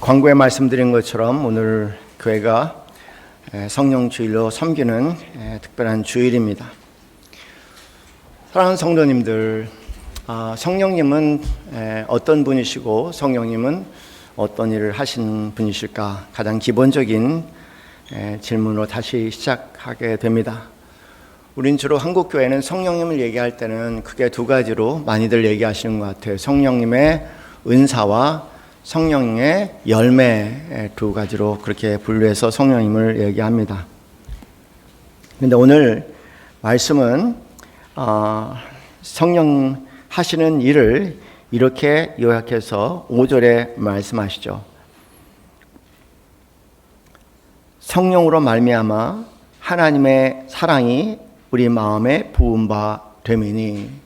광고에 말씀드린 것처럼 오늘 교회가 성령 주일로 섬기는 특별한 주일입니다. 사랑하는 성도님들, 성령님은 어떤 분이시고 성령님은 어떤 일을 하신 분이실까? 가장 기본적인 질문으로 다시 시작하게 됩니다. 우린 주로 한국교회는 성령님을 얘기할 때는 크게 두 가지로 많이들 얘기하시는 것 같아요. 성령님의 은사와 성령의 열매, 두 가지로 그렇게 분류해서 성령님을 얘기합니다. 그런데 오늘 말씀은 성령 하시는 일을 이렇게 요약해서 5절에 말씀하시죠. 성령으로 말미암아 하나님의 사랑이 우리 마음에 부은 바 됨이니.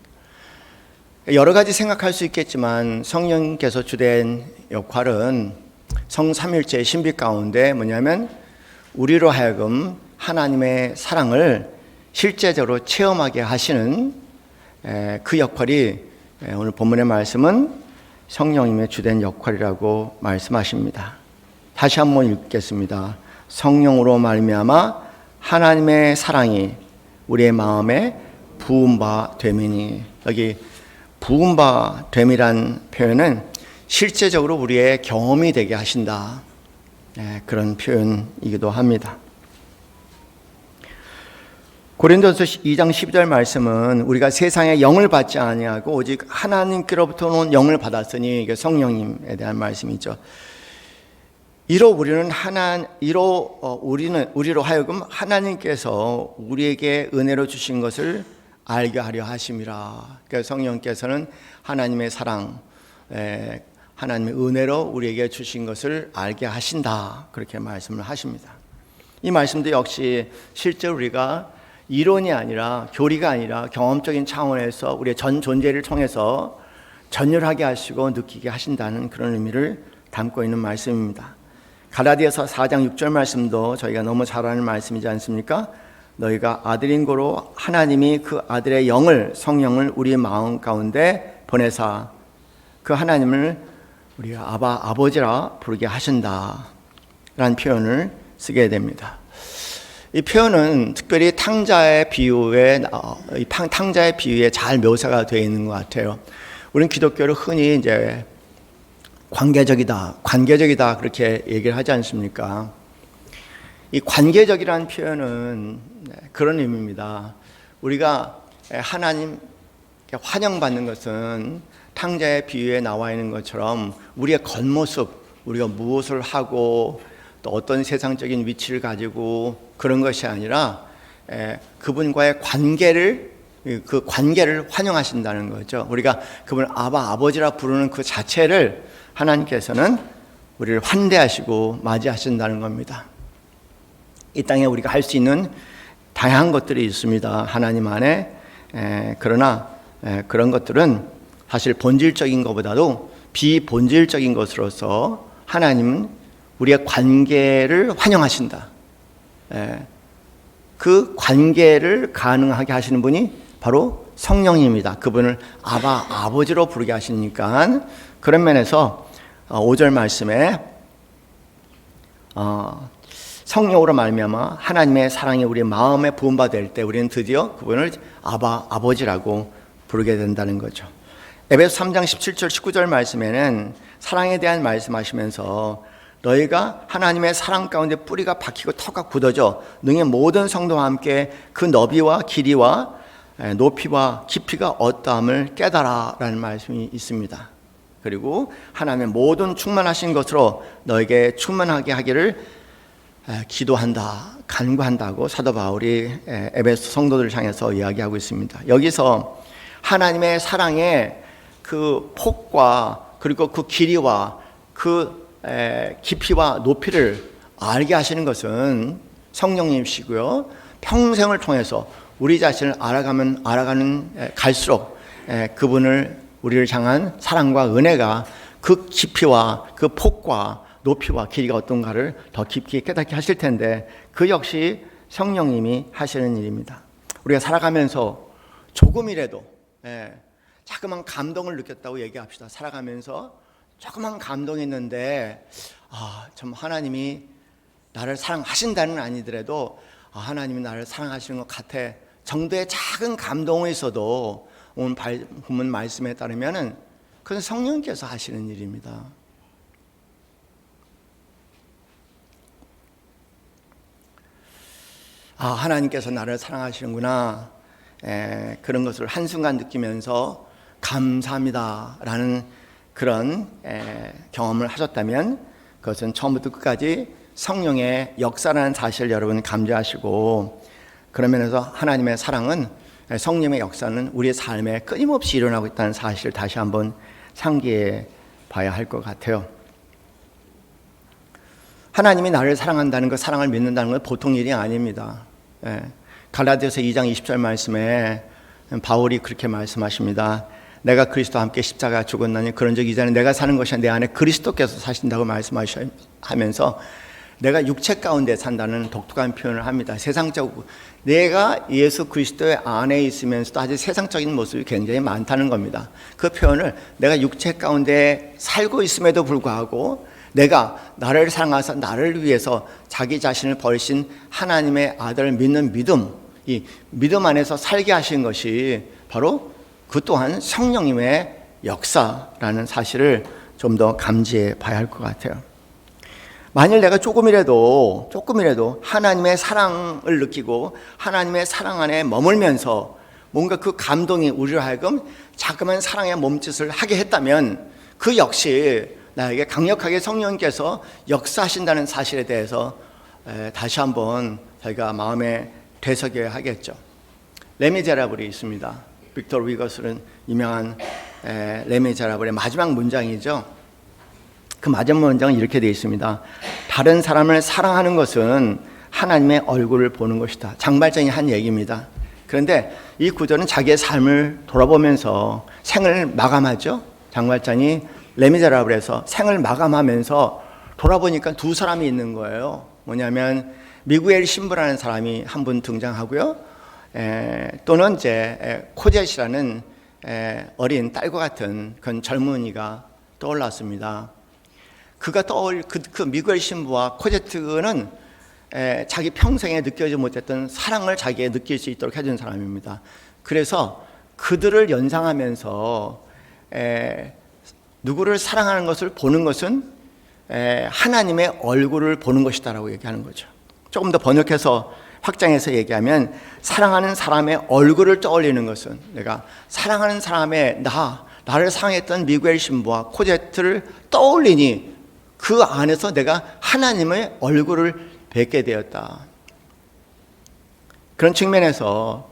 여러 가지 생각할 수 있겠지만 성령님께서 주된 역할은 성삼일체의 신비 가운데 뭐냐면 우리로 하여금 하나님의 사랑을 실제적으로 체험하게 하시는 그 역할이 오늘 본문의 말씀은 성령님의 주된 역할이라고 말씀하십니다. 다시 한번 읽겠습니다. 성령으로 말미암아 하나님의 사랑이 우리의 마음에 부은 바 됨이니. 여기 부은 바 됨이란 표현은 실제적으로 우리의 경험이 되게 하신다, 그런 표현이기도 합니다. 고린도서 2장 12절 말씀은 우리가 세상의 영을 받지 아니하고 오직 하나님께로부터 온 영을 받았으니, 이게 성령님에 대한 말씀이죠. 이로 우리로 하여금 하나님께서 우리에게 은혜로 주신 것을 알게 하려 하심이라. 그러니까 성령께서는 하나님의 사랑, 하나님의 은혜로 우리에게 주신 것을 알게 하신다, 그렇게 말씀을 하십니다. 이 말씀도 역시 실제 우리가 이론이 아니라, 교리가 아니라 경험적인 차원에서 우리의 전 존재를 통해서 전율하게 하시고 느끼게 하신다는 그런 의미를 담고 있는 말씀입니다. 갈라디아서 4장 6절 말씀도 저희가 너무 잘 아는 말씀이지 않습니까? 너희가 아들인 고로 하나님이 그 아들의 영을, 성령을 우리 마음 가운데 보내사 그 하나님을 우리가 아바, 아버지라 부르게 하신다 라는 표현을 쓰게 됩니다. 이 표현은 특별히 탕자의 비유에 잘 묘사가 되어 있는 것 같아요. 우리는 기독교를 흔히 이제 관계적이다 그렇게 얘기를 하지 않습니까? 이 관계적이라는 표현은 그런 의미입니다. 우리가 하나님 환영받는 것은 탕자의 비유에 나와 있는 것처럼 우리의 겉모습, 우리가 무엇을 하고 또 어떤 세상적인 위치를 가지고 그런 것이 아니라 그분과의 그 관계를 환영하신다는 거죠. 우리가 그분을 아바, 아버지라 부르는 그 자체를 하나님께서는 우리를 환대하시고 맞이하신다는 겁니다. 이 땅에 우리가 할 수 있는 다양한 것들이 있습니다, 하나님 안에. 그러나 그런 것들은 사실 본질적인 것보다도 비본질적인 것으로서 하나님은 우리의 관계를 환영하신다. 그 관계를 가능하게 하시는 분이 바로 성령님입니다. 그분을 아바, 아버지로 부르게 하시니까 그런 면에서 5절 말씀에 성령으로 말미암아 하나님의 사랑이 우리 마음에 부은 바 될 때 우리는 드디어 그분을 아바, 아버지라고 부르게 된다는 거죠. 에베소 3장 17절 19절 말씀에는 사랑에 대한 말씀하시면서 너희가 하나님의 사랑 가운데 뿌리가 박히고 터가 굳어져 능히 모든 성도와 함께 그 너비와 길이와 높이와 깊이가 어떠함을 깨달아 라는 말씀이 있습니다. 그리고 하나님의 모든 충만하신 것으로 너에게 충만하게 하기를 기도한다, 간구한다고 사도 바울이 에베소 성도들을 향해서 이야기하고 있습니다. 여기서 하나님의 사랑의 그 폭과 그리고 그 길이와 그 깊이와 높이를 알게 하시는 것은 성령님이시고요, 평생을 통해서 우리 자신을 알아가는 갈수록 그분을 우리를 향한 사랑과 은혜가 그 깊이와 그 폭과 높이와 길이가 어떤가를 더 깊이 깨닫게 하실 텐데, 그 역시 성령님이 하시는 일입니다. 우리가 살아가면서 조금이라도 자그만 감동을 느꼈다고 얘기합시다. 살아가면서 조그만 감동했는데 참 하나님이 나를 사랑하신다는 아니더라도 하나님이 나를 사랑하시는 것 같아 정도의 작은 감동에 있어도 오늘 본문 말씀에 따르면 그건 성령께서 하시는 일입니다. 하나님께서 나를 사랑하시는구나, 그런 것을 한순간 느끼면서 감사합니다라는 그런 경험을 하셨다면 그것은 처음부터 끝까지 성령의 역사라는 사실을 여러분 감지하시고, 그런 면에서 하나님의 사랑은, 성령의 역사는 우리의 삶에 끊임없이 일어나고 있다는 사실을 다시 한번 상기해 봐야 할 것 같아요. 하나님이 나를 사랑한다는 것, 사랑을 믿는다는 건 보통 일이 아닙니다. 갈라디아서 2장 20절 말씀에 바울이 그렇게 말씀하십니다. 내가 그리스도와 함께 십자가 죽었나니 그런즉 이제는 내가 사는 것이 아니라 내 안에 그리스도께서 사신다고 말씀하면서 내가 육체 가운데 산다는 독특한 표현을 합니다. 세상적으로 내가 예수 그리스도의 안에 있으면서도 아주 세상적인 모습이 굉장히 많다는 겁니다. 그 표현을 내가 육체 가운데 살고 있음에도 불구하고 내가 나를 사랑하사 나를 위해서 자기 자신을 버리신 하나님의 아들을 믿는 믿음, 이 믿음 안에서 살게 하신 것이 바로 그 또한 성령님의 역사라는 사실을 좀 더 감지해 봐야 할 것 같아요. 만일 내가 조금이라도 하나님의 사랑을 느끼고 하나님의 사랑 안에 머물면서 뭔가 그 감동이 우리로 하여금 자그마한 사랑의 몸짓을 하게 했다면 그 역시 나에게 강력하게 성령께서 역사하신다는 사실에 대해서 다시 한번 저희가 마음에 되새겨야 하겠죠. 레미제라블이 있습니다. 빅터 위거스는 유명한 레미제라블의 마지막 문장이죠. 그 마지막 문장은 이렇게 되어 있습니다. 다른 사람을 사랑하는 것은 하나님의 얼굴을 보는 것이다. 장발장이 한 얘기입니다. 그런데 이 구절은 자기의 삶을 돌아보면서 생을 마감하죠. 장발장이 레미제라블에서 생을 마감하면서 돌아보니까 두 사람이 있는 거예요. 뭐냐면 미구엘 신부라는 사람이 한 분 등장하고요. 또는 이제 코젯이라는 어린 딸과 같은 그런 젊은이가 떠올랐습니다. 그가 그 미구엘 신부와 코제트는 자기 평생에 느껴지지 못했던 사랑을 자기에 느낄 수 있도록 해준 사람입니다. 그래서 그들을 연상하면서 누구를 사랑하는 것을 보는 것은 하나님의 얼굴을 보는 것이다라고 얘기하는 거죠. 조금 더 번역해서 확장해서 얘기하면 사랑하는 사람의 얼굴을 떠올리는 것은, 내가 사랑하는 사람의 나를 사랑했던 미구엘 신부와 코제트를 떠올리니 그 안에서 내가 하나님의 얼굴을 뵙게 되었다. 그런 측면에서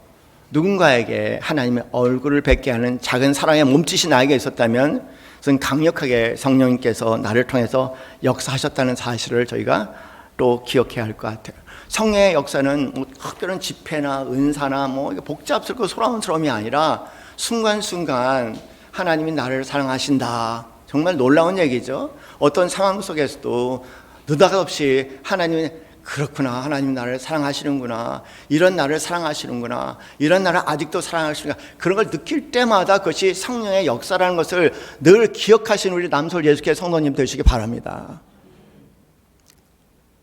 누군가에게 하나님의 얼굴을 뵙게 하는 작은 사랑의 몸짓이 나에게 있었다면 그것은 강력하게 성령님께서 나를 통해서 역사하셨다는 사실을 저희가 또 기억해야 할 것 같아요. 성령의 역사는 특별한 집회나 은사나 복잡스럽고 소란스러움이 아니라 순간순간 하나님이 나를 사랑하신다. 정말 놀라운 얘기죠. 어떤 상황 속에서도 느닷없이 하나님이 그렇구나, 하나님 나를 사랑하시는구나, 이런 나를 사랑하시는구나, 이런 나를 아직도 사랑하시는구나, 그런 걸 느낄 때마다 그것이 성령의 역사라는 것을 늘 기억하시는 우리 남솔 예수교회 성도님 되시기 바랍니다.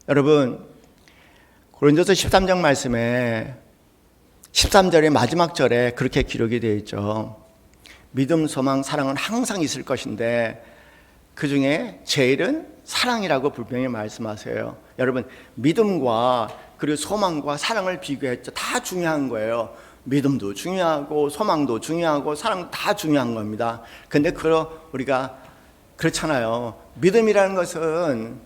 여러분, 고린도서 13장 말씀에 13절의 마지막 절에 그렇게 기록이 되어 있죠. 믿음, 소망, 사랑은 항상 있을 것인데 그 중에 제일은 사랑이라고 분명히 말씀하세요. 여러분, 믿음과 그리고 소망과 사랑을 비교했죠. 다 중요한 거예요. 믿음도 중요하고 소망도 중요하고 사랑도 다 중요한 겁니다. 근데 우리가 그렇잖아요. 믿음이라는 것은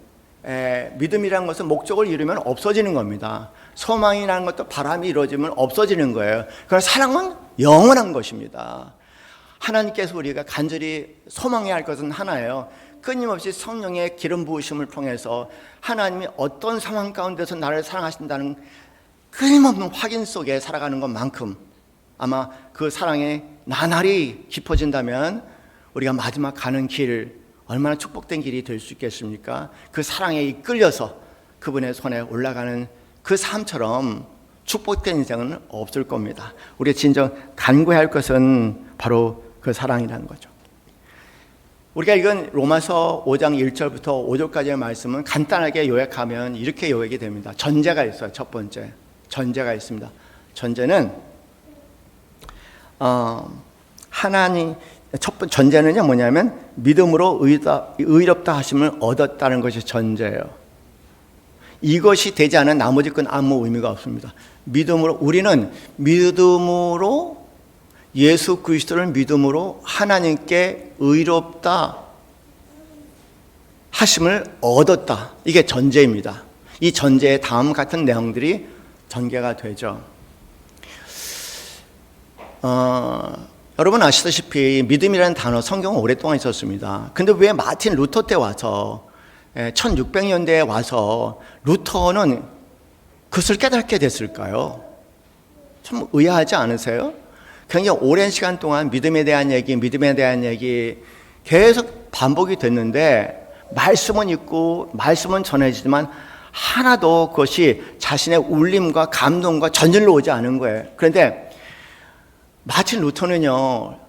목적을 이루면 없어지는 겁니다. 소망이라는 것도 바람이 이루어지면 없어지는 거예요. 그러나 사랑은 영원한 것입니다. 하나님께서 우리가 간절히 소망해야 할 것은 하나예요. 끊임없이 성령의 기름 부으심을 통해서 하나님이 어떤 상황 가운데서 나를 사랑하신다는 끊임없는 확인 속에 살아가는 것만큼 아마 그 사랑이 나날이 깊어진다면 우리가 마지막 가는 길, 얼마나 축복된 길이 될 수 있겠습니까? 그 사랑에 이끌려서 그분의 손에 올라가는 그 삶처럼 축복된 인생은 없을 겁니다. 우리가 진정 간구해야 할 것은 바로 그 사랑이라는 거죠. 우리가 이건 로마서 5장 1절부터 5절까지의 말씀은 간단하게 요약하면 이렇게 요약이 됩니다. 전제가 있어요. 첫 번째 전제가 있습니다. 전제는 하나님 첫 번째 전제는요 뭐냐면 믿음으로 의롭다 하심을 얻었다는 것이 전제예요. 이것이 되지 않은 나머지 건 아무 의미가 없습니다. 우리는 믿음으로 예수 그리스도를 믿음으로 하나님께 의롭다 하심을 얻었다. 이게 전제입니다. 이 전제에 다음 같은 내용들이 전개가 되죠. 여러분 아시다시피 믿음이라는 단어 성경은 오랫동안 있었습니다. 근데 왜 마틴 루터 때 와서 1600년대에 와서 루터는 그것을 깨닫게 됐을까요? 참 의아하지 않으세요? 굉장히 오랜 시간 동안 믿음에 대한 얘기 계속 반복이 됐는데 말씀은 있고 말씀은 전해지지만 하나도 그것이 자신의 울림과 감동과 전율로 오지 않은 거예요. 그런데 마틴 루터는요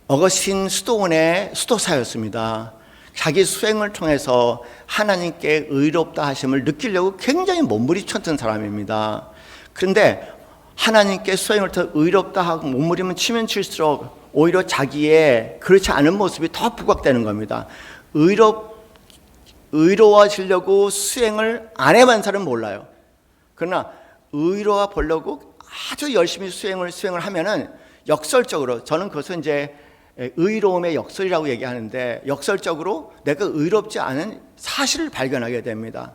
어거스틴 수도원의 수도사였습니다. 자기 수행을 통해서 하나님께 의롭다 하심을 느끼려고 굉장히 몸부림쳤던 사람입니다. 그런데 하나님께 수행을 통해 의롭다 하고 몸부림을 치면 칠수록 오히려 자기의 그렇지 않은 모습이 더 부각되는 겁니다. 의로워지려고 수행을 안 해본 사람은 몰라요. 그러나 의로워 보려고 아주 열심히 수행을 하면은 역설적으로, 저는 그것은 이제 의로움의 역설이라고 얘기하는데, 역설적으로 내가 의롭지 않은 사실을 발견하게 됩니다.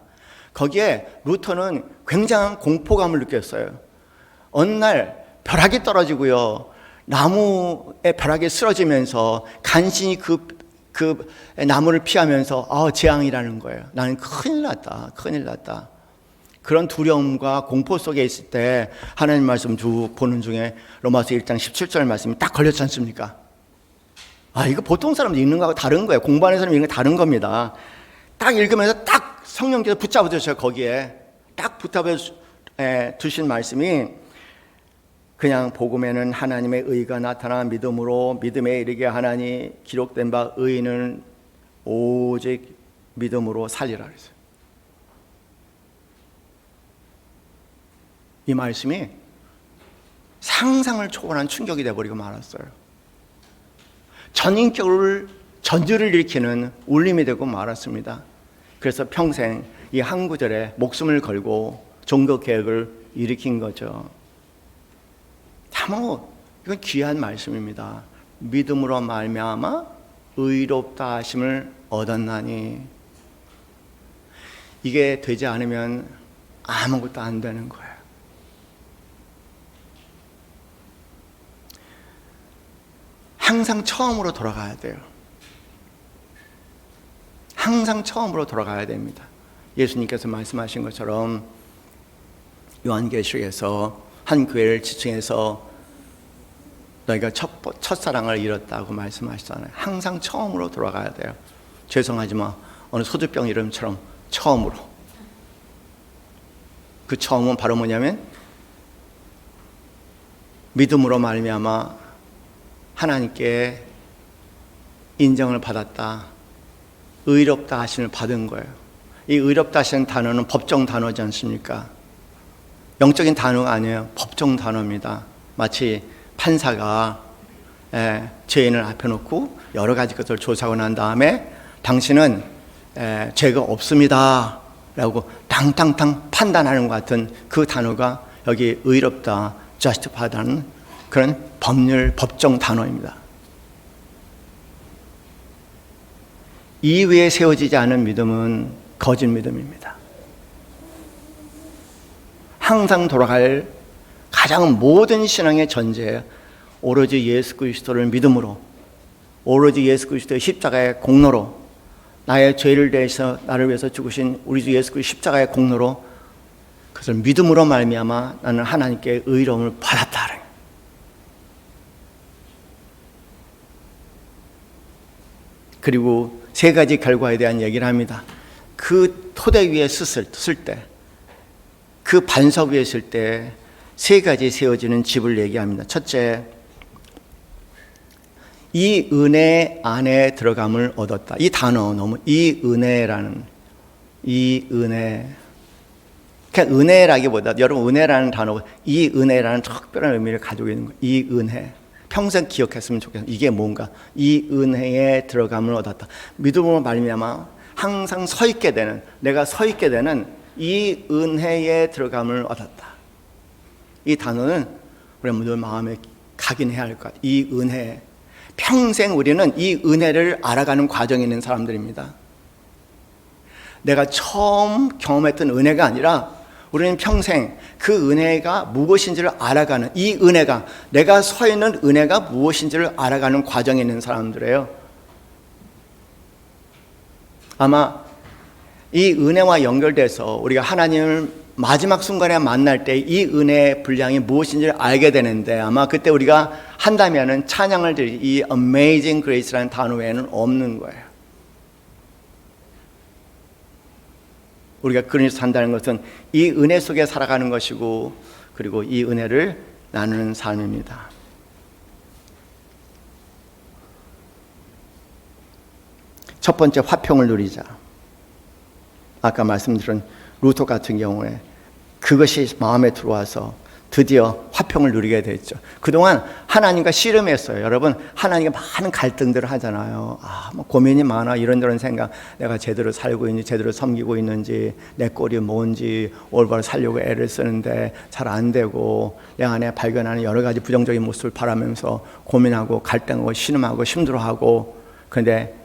거기에 루터는 굉장한 공포감을 느꼈어요. 어느 날 벼락이 떨어지고요, 나무에 벼락이 쓰러지면서 간신히 그 나무를 피하면서 재앙이라는 거예요. 나는 큰일 났다. 그런 두려움과 공포 속에 있을 때 하나님 말씀 쭉 보는 중에 로마서 1장 17절 말씀이 딱 걸렸지 않습니까? 이거 보통 사람들 읽는 거하고 다른 거예요. 공부하는 사람이 읽는 거 다른 겁니다. 딱 읽으면서 딱 성령께서 붙잡아 주셔요. 거기에 딱 붙잡아 두신 말씀이, 그냥 복음에는 하나님의 의가 나타나 믿음으로 믿음에 이르게 하나니 기록된 바 의인은 오직 믿음으로 살리라 그랬어요. 이 말씀이 상상을 초월한 충격이 되어버리고 말았어요. 전율을 일으키는 울림이 되고 말았습니다. 그래서 평생 이 한 구절에 목숨을 걸고 종교 개혁을 일으킨 거죠. 참으로 이건 귀한 말씀입니다. 믿음으로 말미암아 의롭다 하심을 얻었나니. 이게 되지 않으면 아무것도 안 되는 거예요. 항상 처음으로 돌아가야 돼요. 항상 처음으로 돌아가야 됩니다. 예수님께서 말씀하신 것처럼 요한계시록에서 한 교회를 지칭해서 너희가 첫사랑을 잃었다고 말씀하시잖아요. 항상 처음으로 돌아가야 돼요. 죄송하지만 어느 소주병 이름처럼 처음으로. 그 처음은 바로 뭐냐면 믿음으로 말미암아 하나님께 인정을 받았다, 의롭다 하심을 받은 거예요. 이 의롭다 하시는 단어는 법정 단어지 않습니까? 영적인 단어가 아니에요. 법정 단어입니다. 마치 판사가 죄인을 앞에 놓고 여러 가지 것을 조사하고 난 다음에 당신은 죄가 없습니다 라고 당당당 판단하는 것 같은 그 단어가 여기 의롭다, justified라는 그런 법정 단어입니다. 이 위에 세워지지 않은 믿음은 거짓 믿음입니다. 항상 돌아갈 가장 모든 신앙의 전제, 오로지 예수 그리스도를 믿음으로, 오로지 예수 그리스도의 십자가의 공로로, 나의 죄를 대해서 나를 위해서 죽으신 우리 주 예수 그리스도 십자가의 공로로, 그것을 믿음으로 말미암아 나는 하나님께 의로움을 받았다. 그리고 세 가지 결과에 대한 얘기를 합니다. 그 토대 위에 쓸 때, 그 반석 위에 쓸 때 세 가지 세워지는 집을 얘기합니다. 첫째, 이 은혜 안에 들어감을 얻었다. 이 단어 너무 이 은혜라는 이 은혜. 그냥 은혜라기보다 여러분 은혜라는 단어 이 은혜라는 특별한 의미를 가지고 있는 거예요. 이 은혜. 평생 기억했으면 좋겠어요. 이게 뭔가 이 은혜에 들어감을 얻었다. 믿음으로 말미암아 항상 서 있게 되는 내가 서 있게 되는 이 은혜에 들어감을 얻었다. 이 단어는 우리 모두 마음에 각인해야 할 것 같아요. 이 은혜. 평생 우리는 이 은혜를 알아가는 과정에 있는 사람들입니다. 내가 처음 경험했던 은혜가 아니라 우리는 평생 그 은혜가 무엇인지를 알아가는 이 은혜가 내가 서 있는 은혜가 무엇인지를 알아가는 과정에 있는 사람들이에요. 아마 이 은혜와 연결돼서 우리가 하나님을 마지막 순간에 만날 때 이 은혜의 분량이 무엇인지를 알게 되는데 아마 그때 우리가 한다면은 찬양을 드릴 이 Amazing Grace라는 단어 외에는 없는 거예요. 우리가 그리스도 산다는 것은 이 은혜 속에 살아가는 것이고 그리고 이 은혜를 나누는 삶입니다. 첫 번째 화평을 누리자. 아까 말씀드린 루터 같은 경우에 그것이 마음에 들어와서 드디어 화평을 누리게 됐죠. 그동안 하나님과 씨름했어요. 여러분, 하나님과 많은 갈등들을 하잖아요. 뭐 고민이 많아. 이런저런 생각. 내가 제대로 살고 있는지, 제대로 섬기고 있는지, 내 꼴이 뭔지, 올바로 살려고 애를 쓰는데 잘 안 되고, 내 안에 발견하는 여러 가지 부정적인 모습을 바라면서 고민하고, 갈등하고, 신음하고, 힘들어하고. 그런데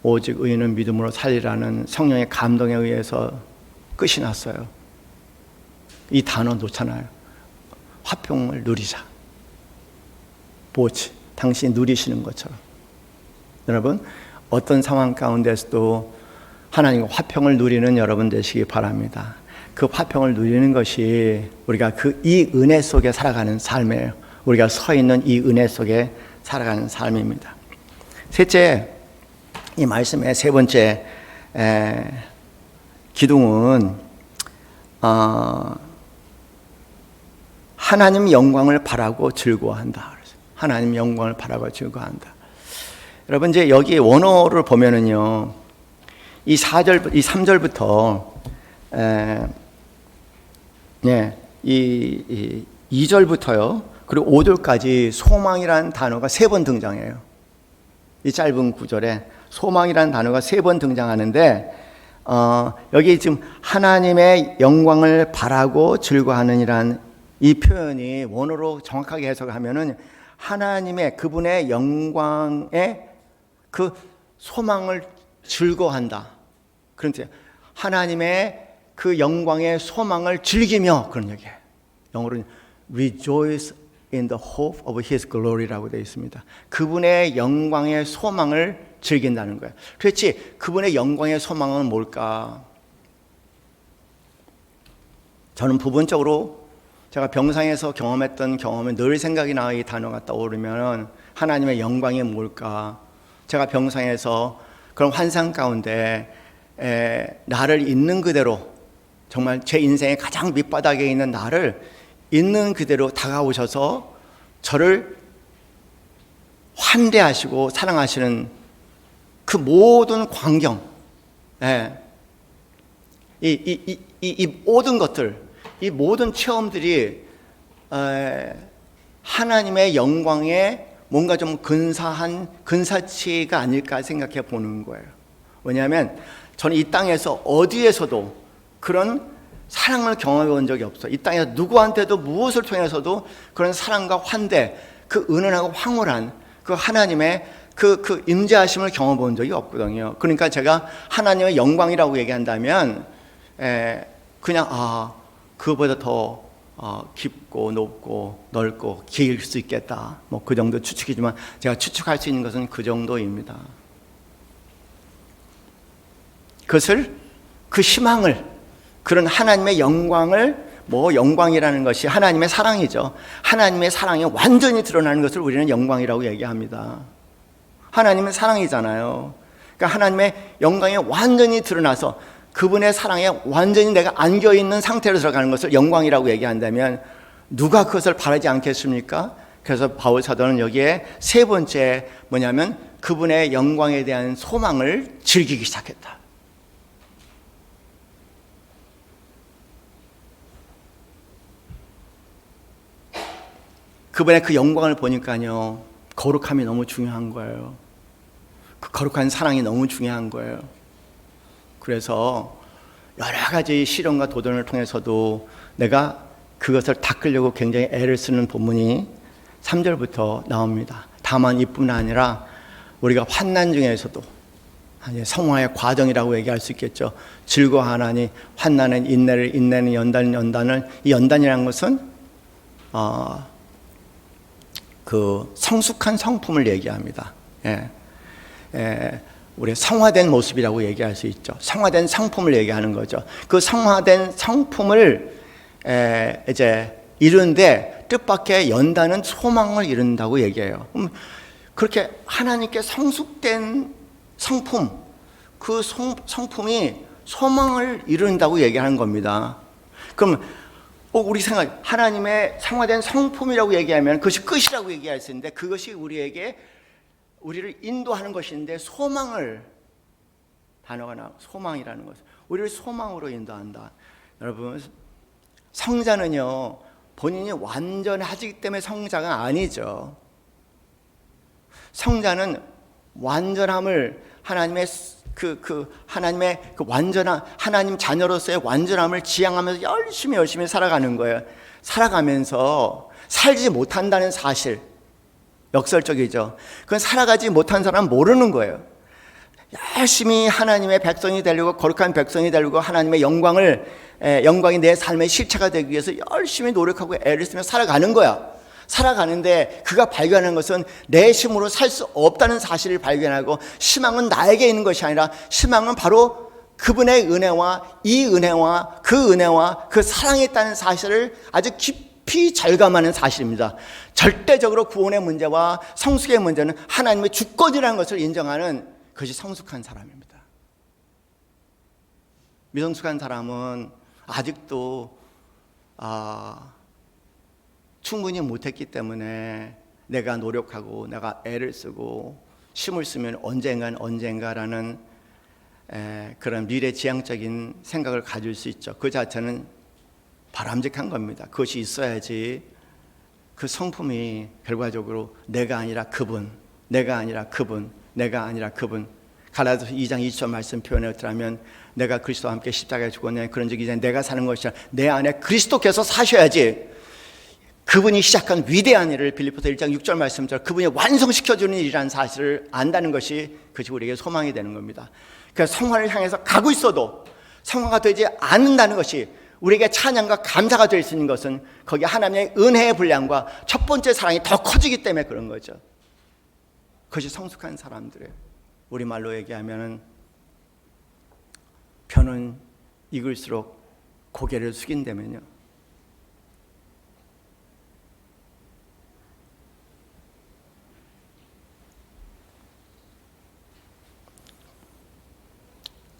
오직 의인은 믿음으로 살리라는 성령의 감동에 의해서 끝이 났어요. 이 단어 놓잖아요. 화평을 누리자. 뭐지? 당신이 누리시는 것처럼. 여러분, 어떤 상황 가운데서도 하나님과 화평을 누리는 여러분 되시기 바랍니다. 그 화평을 누리는 것이 우리가 이 은혜 속에 살아가는 삶이에요. 우리가 서 있는 이 은혜 속에 살아가는 삶입니다. 셋째, 이 말씀의 세 번째 기둥은 하나님 영광을 바라고 즐거워한다. 하나님 영광을 바라고 즐거워한다. 여러분 이제 여기 원어를 보면은요, 이 3절부터 이 2절부터요, 그리고 5절까지 소망이라는 단어가 3번 등장해요. 이 짧은 구절에 소망이라는 단어가 3번 등장하는데 여기 지금 하나님의 영광을 바라고 즐거워하느니란 이 표현이 원어로 정확하게 해석하면은 하나님의 그분의 영광의 그 소망을 즐거워한다. 그런 뜻이에요. 하나님의 그 영광의 소망을 즐기며 그런 얘기예요. 영어로는 rejoice in the hope of His glory라고 되어 있습니다. 그분의 영광의 소망을 즐긴다는 거예요. 그렇지, 그분의 영광의 소망은 뭘까? 저는 부분적으로 제가 병상에서 경험했던 경험에 늘 생각이 나. 이 단어가 떠오르면 하나님의 영광이 뭘까? 제가 병상에서 그런 환상 가운데 나를 있는 그대로, 정말 제 인생의 가장 밑바닥에 있는 나를 있는 그대로 다가오셔서 저를 환대하시고 사랑하시는 그 모든 광경, 이 모든 것들, 이 모든 체험들이 하나님의 영광에 뭔가 좀 근사한 근사치가 아닐까 생각해 보는 거예요. 왜냐하면 저는 이 땅에서 어디에서도 그런 사랑을 경험해 본 적이 없어요. 이 땅에서 누구한테도 무엇을 통해서도 그런 사랑과 환대, 그 은은하고 황홀한 그 하나님의 그 임재하심을 경험해 본 적이 없거든요. 그러니까 제가 하나님의 영광이라고 얘기한다면 그냥 그거보다 더 깊고 높고 넓고 길 수 있겠다. 뭐 그 정도 추측이지만 제가 추측할 수 있는 것은 그 정도입니다. 그것을, 그 희망을, 그런 하나님의 영광을, 뭐 영광이라는 것이 하나님의 사랑이죠. 하나님의 사랑이 완전히 드러나는 것을 우리는 영광이라고 얘기합니다. 하나님은 사랑이잖아요. 그러니까 하나님의 영광이 완전히 드러나서 그분의 사랑에 완전히 내가 안겨있는 상태로 들어가는 것을 영광이라고 얘기한다면 누가 그것을 바라지 않겠습니까? 그래서 바울 사도는 여기에 세 번째 뭐냐면 그분의 영광에 대한 소망을 즐기기 시작했다. 그분의 그 영광을 보니까요, 거룩함이 너무 중요한 거예요. 그 거룩한 사랑이 너무 중요한 거예요. 그래서 여러 가지 시련과 도전을 통해서도 내가 그것을 닦으려고 굉장히 애를 쓰는 본문이 3절부터 나옵니다. 다만 이뿐 아니라 우리가 환난 중에서도 성화의 과정이라고 얘기할 수 있겠죠. 즐거워하나니 환난은 인내를, 인내는 연단은 연단을. 이 연단이라는 것은 그 성숙한 성품을 얘기합니다. 우리 성화된 모습이라고 얘기할 수 있죠. 성화된 성품을 얘기하는 거죠. 그 성화된 성품을 이제 이루는데 뜻밖의 연단은 소망을 이룬다고 얘기해요. 그렇게 하나님께 성숙된 성품, 그 성품이 소망을 이룬다고 얘기하는 겁니다. 그럼 우리 생각, 하나님의 성화된 성품이라고 얘기하면 그것이 끝이라고 얘기할 수 있는데 그것이 우리를 인도하는 것인데 소망을, 단어가 나와, 소망이라는 것은 우리를 소망으로 인도한다. 여러분, 성자는요 본인이 완전하기 때문에 성자가 아니죠. 성자는 완전함을 하나님의 하나님의 그 완전한 하나님 자녀로서의 완전함을 지향하면서 열심히 살아가는 거예요. 살아가면서 살지 못한다는 사실, 역설적이죠. 그건 살아가지 못한 사람은 모르는 거예요. 열심히 하나님의 백성이 되려고, 거룩한 백성이 되려고 하나님의 영광이 내 삶의 실체가 되기 위해서 열심히 노력하고 애를 쓰며 살아가는 거야. 살아가는데 그가 발견하는 것은 내 힘으로 살 수 없다는 사실을 발견하고, 희망은 나에게 있는 것이 아니라 희망은 바로 그분의 은혜와 이 은혜와 그 사랑에 있다는 사실을 아주 깊이 절감하는 사실입니다. 절대적으로 구원의 문제와 성숙의 문제는 하나님의 주권이라는 것을 인정하는 그것이 성숙한 사람입니다. 미성숙한 사람은 아직도 충분히 못했기 때문에 내가 노력하고 내가 애를 쓰고 힘을 쓰면 언젠가라는 그런 미래지향적인 생각을 가질 수 있죠. 그 자체는 바람직한 겁니다. 그것이 있어야지 그 성품이 결과적으로 내가 아니라 그분, 갈라디아서 2장 20절 말씀 표현에 어떠하면 내가 그리스도와 함께 십자가에 죽었네. 그런즉 이제 내가 사는 것이 아니라 내 안에 그리스도께서 사셔야지. 그분이 시작한 위대한 일을 빌립보서 1장 6절 말씀처럼 그분이 완성시켜주는 일이라는 사실을 안다는 것이 그것이 우리에게 소망이 되는 겁니다. 그래서 성화를 향해서 가고 있어도 성화가 되지 않는다는 것이 우리에게 찬양과 감사가 될 수 있는 것은 거기 하나님의 은혜의 분량과 첫 번째 사랑이 더 커지기 때문에 그런 거죠. 그것이 성숙한 사람들의, 우리말로 얘기하면 편은 익을수록 고개를 숙인다면요,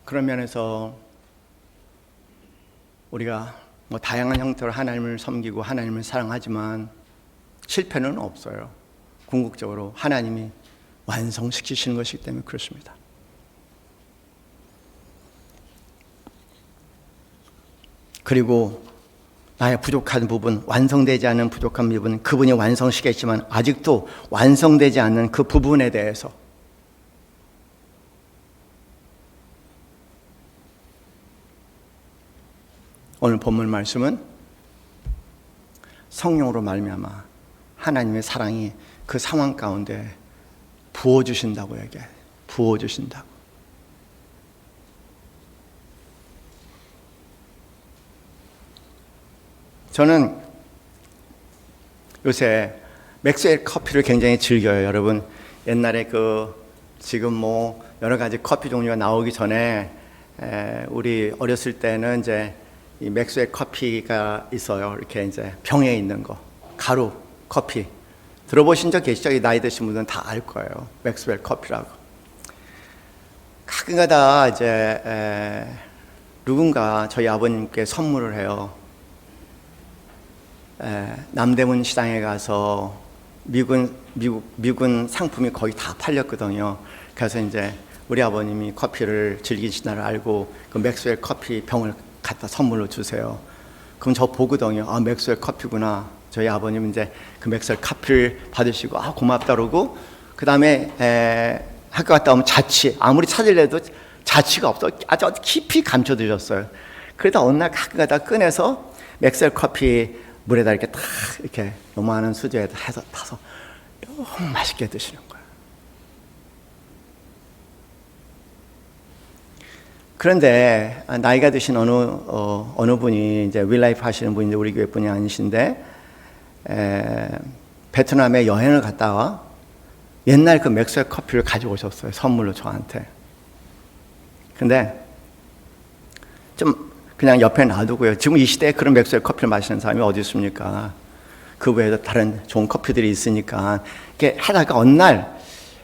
그런 면에서 우리가 다양한 형태로 하나님을 섬기고 하나님을 사랑하지만 실패는 없어요. 궁극적으로 하나님이 완성시키시는 것이기 때문에 그렇습니다. 그리고 나의 부족한 부분, 완성되지 않은 부족한 부분, 그분이 완성시켰지만 아직도 완성되지 않는 그 부분에 대해서 오늘 본문 말씀은 성령으로 말미암아 하나님의 사랑이 그 상황 가운데 부어주신다고 얘기해요. 부어주신다고. 저는 요새 맥스웰 커피를 굉장히 즐겨요. 여러분, 옛날에 지금 여러 가지 커피 종류가 나오기 전에 우리 어렸을 때는 이제 이 맥스웰 커피가 있어요. 이렇게 이제 병에 있는 거, 가루 커피. 들어보신 적 계시죠? 나이 드신 분들은 다 알 거예요. 맥스웰 커피라고. 가끔가다 이제 누군가 저희 아버님께 선물을 해요. 남대문 시장에 가서 미군 상품이 거의 다 팔렸거든요. 그래서 이제 우리 아버님이 커피를 즐기시나를 알고 그 맥스웰 커피 병을 갖다 선물로 주세요. 그럼 저 보거든요. 아, 맥스웰 커피구나. 저희 아버님 이제 그 맥스웰 커피를 받으시고 아, 고맙다 그러고 그 다음에 학교 갔다 오면 자취, 아무리 찾으려도 자취가 없어. 아주 깊이 감춰두셨어요. 그러다 어느 날 가끔 가다 꺼내서 맥스웰 커피 물에다 이렇게 탁 이렇게 요만한 수저에다 해서 타서 너무 맛있게 드시는 거예요. 그런데 나이가 드신 어느 분이 이제 윌라이프 하시는 분인데 우리 교회 분이 아니신데 베트남에 여행을 갔다가 옛날 그 맥스웰 커피를 가지고 오셨어요. 선물로 저한테. 근데 좀 그냥 옆에 놔두고요. 지금 이 시대에 그런 맥스웰 커피를 마시는 사람이 어디 있습니까? 그 외에도 다른 좋은 커피들이 있으니까 이렇게 하다가 어느 날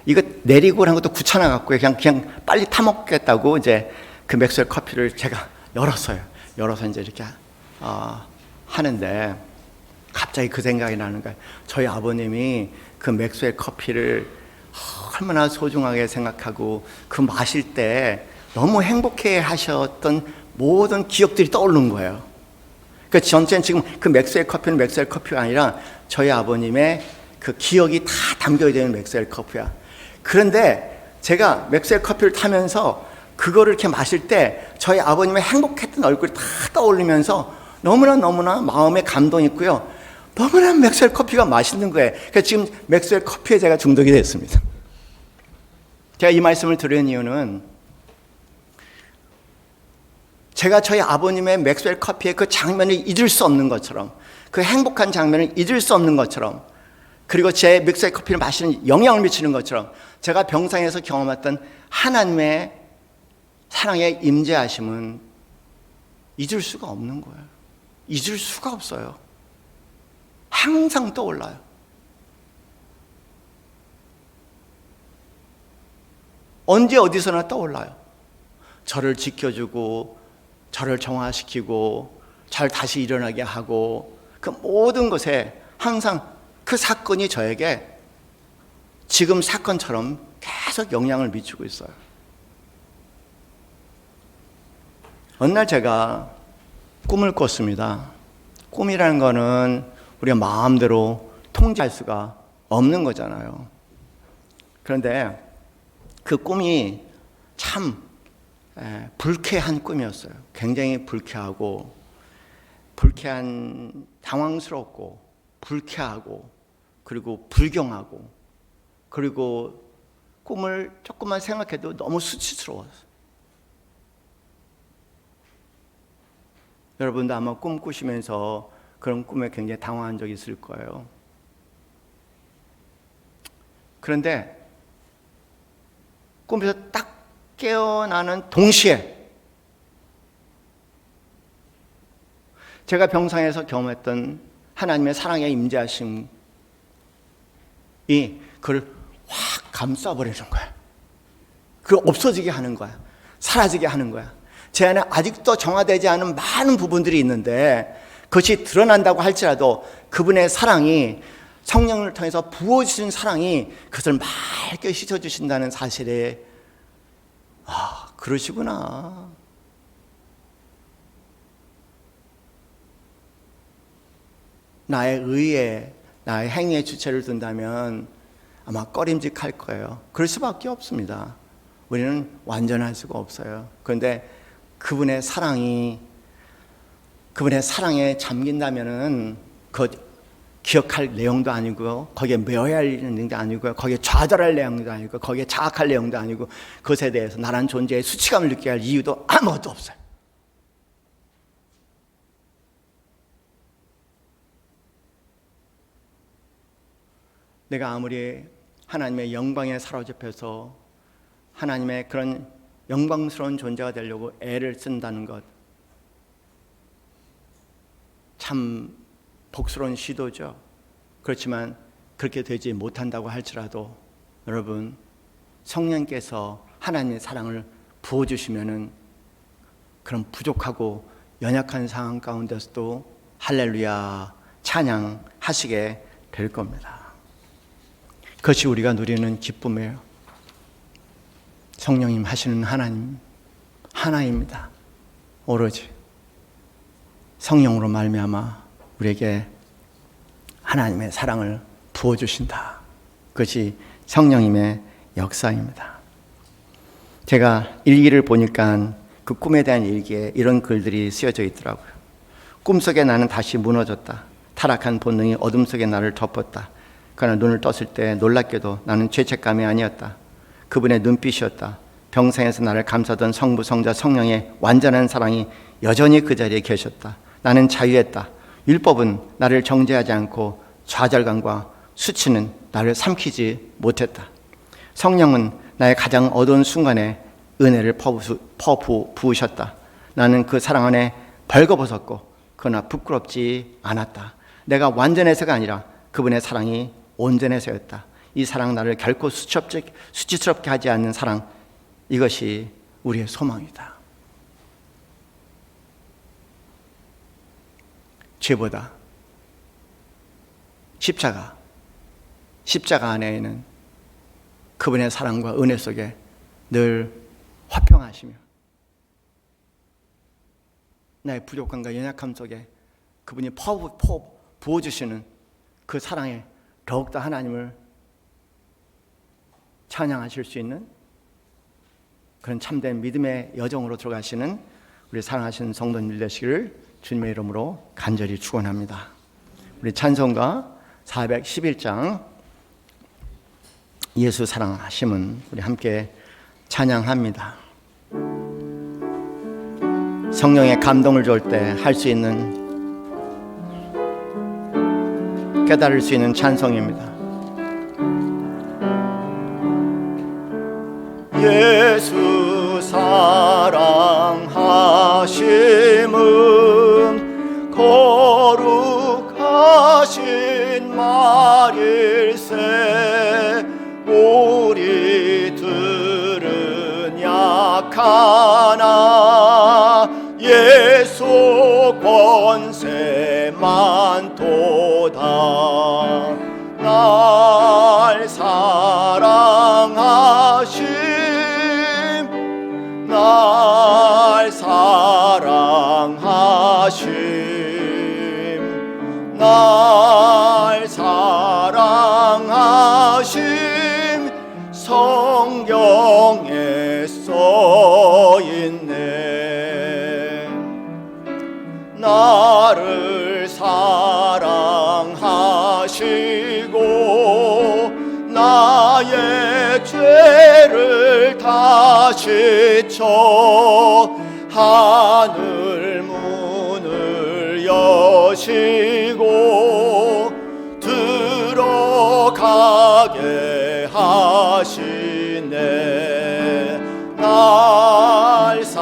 이거 내리고 하는 것도 귀찮아 갖고 그냥 빨리 타 먹겠다고 이제 그 맥스웰 커피를 제가 열었어요. 열어서 이제 이렇게 하는데 갑자기 그 생각이 나는 거예요. 저희 아버님이 그 맥스웰 커피를 얼마나 소중하게 생각하고 그 마실 때 너무 행복해 하셨던 모든 기억들이 떠오르는 거예요. 그러니까 전체는 지금 그 맥스웰 커피는 맥스웰 커피가 아니라 저희 아버님의 그 기억이 다 담겨야 되는 맥스웰 커피야. 그런데 제가 맥스웰 커피를 타면서 그거를 이렇게 마실 때 저희 아버님의 행복했던 얼굴이 다 떠올리면서 너무나 마음에 감동이 있고요. 너무나 맥스웰 커피가 맛있는 거예요. 그래서 지금 맥스웰 커피에 제가 중독이 됐습니다. 제가 이 말씀을 드리는 이유는 제가 저희 아버님의 맥스웰 커피의 그 장면을 잊을 수 없는 것처럼 그 행복한 장면을 잊을 수 없는 것처럼 그리고 제 맥스웰 커피를 마시는 영향을 미치는 것처럼 제가 병상에서 경험했던 하나님의 사랑의 임재하심은 잊을 수가 없는 거예요. 잊을 수가 없어요. 항상 떠올라요. 언제 어디서나 떠올라요. 저를 지켜주고 저를 정화시키고 잘 다시 일어나게 하고 그 모든 것에 항상 그 사건이 저에게 지금 사건처럼 계속 영향을 미치고 있어요. 어느 날 제가 꿈을 꿨습니다. 꿈이라는 거는 우리가 마음대로 통제할 수가 없는 거잖아요. 그런데 그 꿈이 참 불쾌한 꿈이었어요. 굉장히 불쾌하고 당황스럽고 불쾌하고 그리고 불경하고 그리고 꿈을 조금만 생각해도 너무 수치스러웠어요. 여러분도 아마 꿈 꾸시면서 그런 꿈에 굉장히 당황한 적이 있을 거예요. 그런데 꿈에서 딱 깨어나는 동시에 제가 병상에서 경험했던 하나님의 사랑의 임재하심이 그걸 확 감싸버리는 거야. 그걸 없어지게 하는 거야. 사라지게 하는 거야. 제 안에 아직도 정화되지 않은 많은 부분들이 있는데 그것이 드러난다고 할지라도 그분의 사랑이 성령을 통해서 부어주신 사랑이 그것을 맑게 씻어주신다는 사실에 그러시구나. 나의 의에 나의 행위에 주체를 둔다면 아마 꺼림직할 거예요. 그럴 수밖에 없습니다. 우리는 완전할 수가 없어요. 그런데 그분의 사랑에 잠긴다면은 그 기억할 내용도 아니고 거기에 매여야 할 내용도 아니고 거기에 좌절할 내용도 아니고 거기에 자학할 내용도 아니고 그것에 대해서 나란 존재의 수치감을 느껴야 할 이유도 아무것도 없어요. 내가 아무리 하나님의 영광에 사로잡혀서 하나님의 그런 영광스러운 존재가 되려고 애를 쓴다는 것, 참 복스러운 시도죠. 그렇지만 그렇게 되지 못한다고 할지라도 여러분, 성령께서 하나님의 사랑을 부어주시면은 그런 부족하고 연약한 상황 가운데서도 할렐루야 찬양하시게 될 겁니다. 그것이 우리가 누리는 기쁨이에요. 성령님 하시는 하나님 하나입니다. 오로지 성령으로 말미암아 우리에게 하나님의 사랑을 부어주신다. 그것이 성령님의 역사입니다. 제가 일기를 보니까 그 꿈에 대한 일기에 이런 글들이 쓰여져 있더라고요. 꿈속에 나는 다시 무너졌다. 타락한 본능이 어둠 속에 나를 덮었다. 그러나 눈을 떴을 때 놀랍게도 나는 죄책감이 아니었다. 그분의 눈빛이었다. 평생에서 나를 감싸던 성부, 성자, 성령의 완전한 사랑이 여전히 그 자리에 계셨다. 나는 자유했다. 율법은 나를 정죄하지 않고 좌절감과 수치는 나를 삼키지 못했다. 성령은 나의 가장 어두운 순간에 은혜를 부으셨다. 나는 그 사랑 안에 벌거벗었고 그러나 부끄럽지 않았다. 내가 완전해서가 아니라 그분의 사랑이 온전해서였다. 이 사랑 나를 결코 수치스럽게 하지 않는 사랑, 이것이 우리의 소망이다. 죄보다 십자가 안에는 그분의 사랑과 은혜 속에 늘 화평하시며 나의 부족함과 연약함 속에 그분이 부어주시는 그 사랑에 더욱더 하나님을 찬양하실 수 있는 그런 참된 믿음의 여정으로 들어가시는 우리 사랑하시는 성도님들 되시기를 주님의 이름으로 간절히 축원합니다. 우리 찬송가 411장 예수 사랑하심은 우리 함께 찬양합니다. 성령의 감동을 줄 때 할 수 있는, 깨달을 수 있는 찬송입니다. 예수 사랑하심은 거룩하신 말일세. 우리들은 약하나 예수 권세만 도다. 날 사랑하심, 날 사랑하심, 날 사랑하심, 성경에 써있네. 나를 사랑하시고 나의 죄를 다시 쳐 하늘 문을 여시고 들어가게 하시네. 날 사랑하심,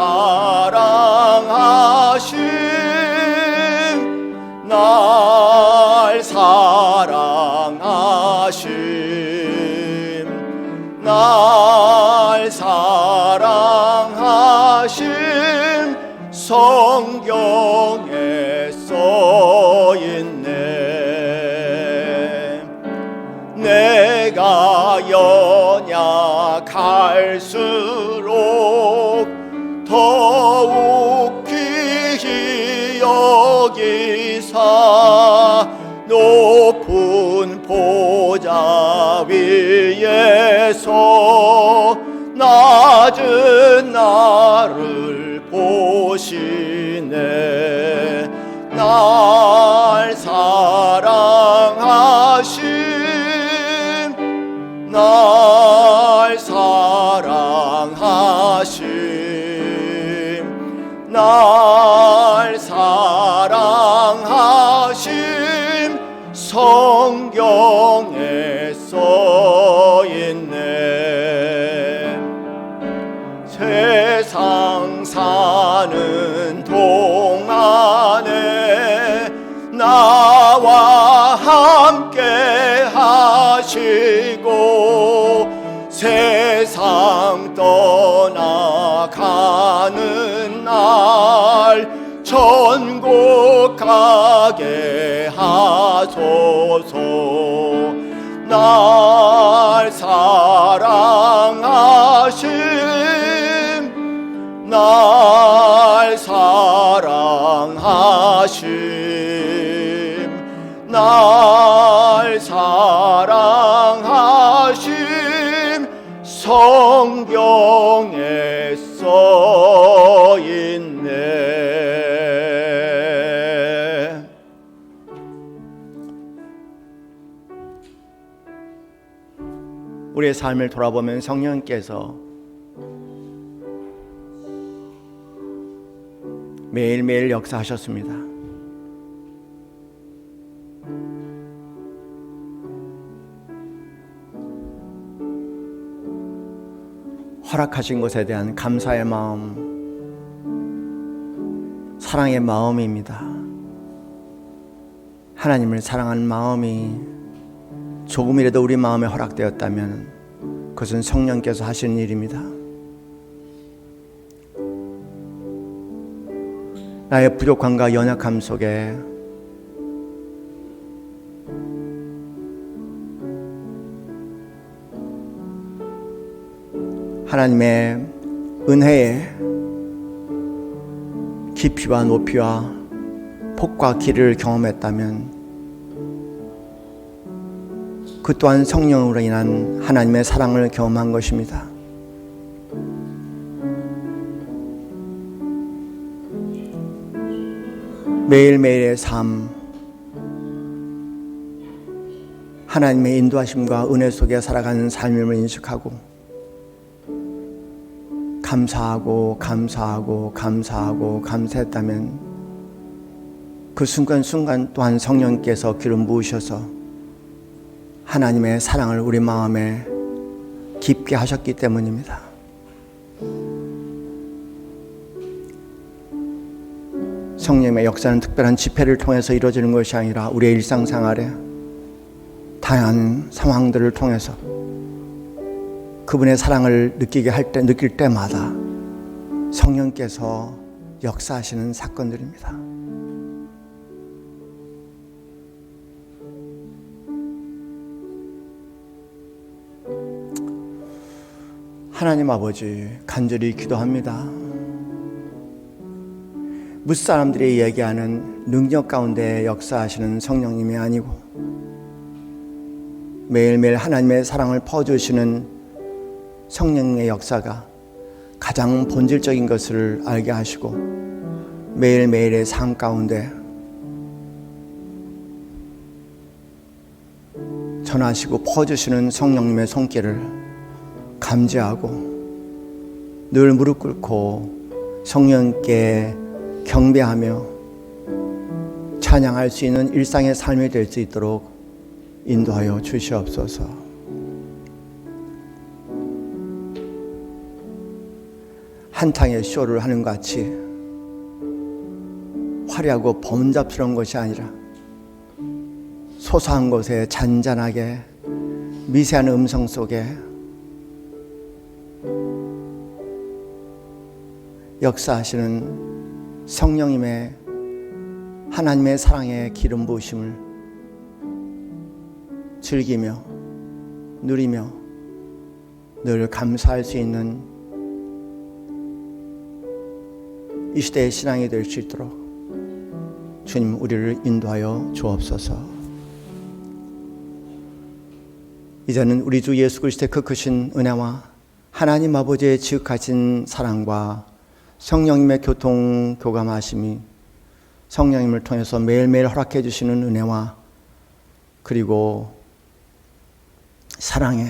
날 사랑하심, 날 사랑하심, 성경에 써있네. 내가 연약할수록 더욱 귀히 여기사 높은 보좌 위에서 낮은 나를 보시네. 날 사랑하심, 날 사랑하심, 날 사랑하심, 성경에 써있네. 세상 사는 동안에 나와 함께 하시고 세상 떠나가는 날 천국 가게 하소서. 나 날 사랑하심 날 사랑하심 성경에 써있네. 우리의 삶을 돌아보면 성령께서 매일매일 역사하셨습니다. 허락하신 것에 대한 감사의 마음, 사랑의 마음입니다. 하나님을 사랑하는 마음이 조금이라도 우리 마음에 허락되었다면 그것은 성령께서 하시는 일입니다. 나의 부족함과 연약함 속에 하나님의 은혜의 깊이와 높이와 폭과 길을 경험했다면 그 또한 성령으로 인한 하나님의 사랑을 경험한 것입니다. 매일매일의 삶, 하나님의 인도하심과 은혜 속에 살아가는 삶임을 인식하고 감사했다면 그 순간순간 또한 성령께서 기름 부으셔서 하나님의 사랑을 우리 마음에 깊게 하셨기 때문입니다. 성령의 역사는 특별한 집회를 통해서 이루어지는 것이 아니라 우리의 일상생활에 다양한 상황들을 통해서 그분의 사랑을 느낄 때마다 성령께서 역사하시는 사건들입니다. 하나님 아버지, 간절히 기도합니다. 무사람들이 얘기하는 능력 가운데 역사하시는 성령님이 아니고 매일매일 하나님의 사랑을 퍼주시는 성령의 역사가 가장 본질적인 것을 알게 하시고 매일매일의 삶 가운데 전하시고 퍼주시는 성령님의 손길을 감지하고 늘 무릎 꿇고 성령께 경배하며 찬양할 수 있는 일상의 삶이 될 수 있도록 인도하여 주시옵소서. 한탕의 쇼를 하는 것 같이 화려하고 범잡스러운 것이 아니라 소소한 곳에 잔잔하게 미세한 음성 속에 역사하시는 성령님의 하나님의 사랑의 기름 부으심을 즐기며 누리며 늘 감사할 수 있는 이 시대의 신앙이 될 수 있도록 주님 우리를 인도하여 주옵소서. 이제는 우리 주 예수 그리스도의 그 크신 은혜와 하나님 아버지의 지극하신 사랑과 성령님의 교통교감하심이 성령님을 통해서 매일매일 허락해 주시는 은혜와 그리고 사랑에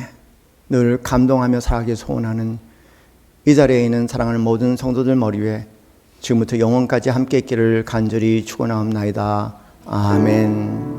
늘 감동하며 살아가기 소원하는 이 자리에 있는 사랑하는 모든 성도들 머리 위에 지금부터 영원까지 함께 있기를 간절히 축원하옵나이다. 아멘.